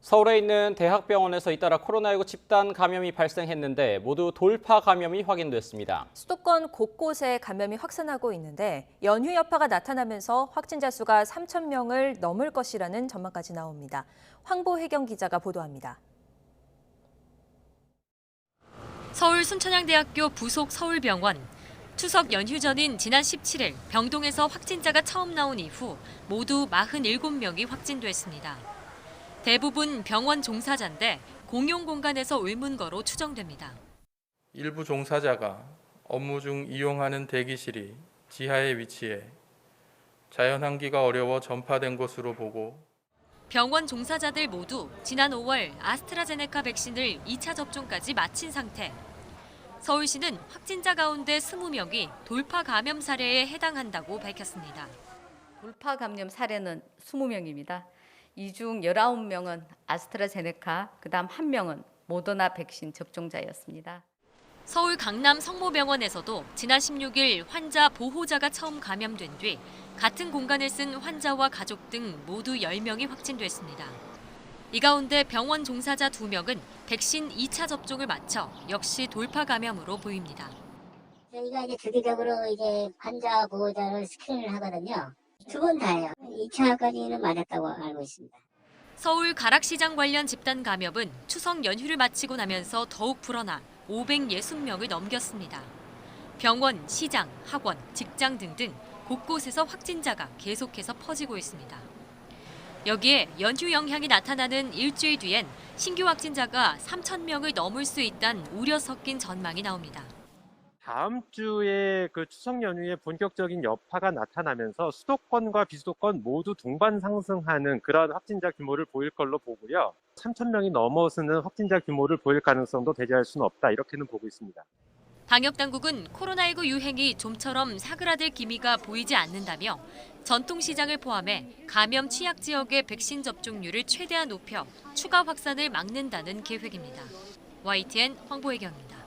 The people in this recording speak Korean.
서울에 있는 대학병원에서 잇따라 코로나19 집단 감염이 발생했는데 모두 돌파 감염이 확인됐습니다. 수도권 곳곳에 감염이 확산하고 있는데 연휴 여파가 나타나면서 확진자 수가 3,000명을 넘을 것이라는 전망까지 나옵니다. 황보혜경 기자가 보도합니다. 서울 순천향대학교 부속 서울병원. 추석 연휴 전인 지난 17일 병동에서 확진자가 처음 나온 이후 모두 47명이 확진됐습니다. 대부분 병원 종사자인데 공용 공간에서 의문거로 추정됩니다. 일부 종사자가 업무 중 이용하는 대기실이 지하에 위치해 자연환기가 어려워 전파된 것으로 보고 병원 종사자들 모두 지난 5월 아스트라제네카 백신을 2차 접종까지 마친 상태. 서울시는 확진자 가운데 20명이 돌파 감염 사례에 해당한다고 밝혔습니다. 돌파 감염 사례는 20명입니다. 이 중 19명은 아스트라제네카, 그다음 1명은 모더나 백신 접종자였습니다. 서울 강남 성모병원에서도 지난 16일 환자 보호자가 처음 감염된 뒤 같은 공간을 쓴 환자와 가족 등 모두 10명이 확진됐습니다. 이 가운데 병원 종사자 2명은 백신 2차 접종을 마쳐 역시 돌파 감염으로 보입니다. 저희가 이제 주기적으로 환자 보호자를 스크린을 하거든요. 2번 다예요. 2차까지는 맞았다고 알고 있습니다. 서울 가락시장 관련 집단 감염은 추석 연휴를 마치고 나면서 더욱 불어나 560명을 넘겼습니다. 병원, 시장, 학원, 직장 등등 곳곳에서 확진자가 계속해서 퍼지고 있습니다. 여기에 연휴 영향이 나타나는 일주일 뒤엔 신규 확진자가 3,000명을 넘을 수 있다는 우려 섞인 전망이 나옵니다. 다음 주에 추석 연휴에 본격적인 여파가 나타나면서 수도권과 비수도권 모두 동반 상승하는 그런 확진자 규모를 보일 걸로 보고요. 3,000명이 넘어서는 확진자 규모를 보일 가능성도 배제할 수는 없다, 이렇게는 보고 있습니다. 방역당국은 코로나19 유행이 좀처럼 사그라들 기미가 보이지 않는다며 전통시장을 포함해 감염 취약 지역의 백신 접종률을 최대한 높여 추가 확산을 막는다는 계획입니다. YTN 황보혜경입니다.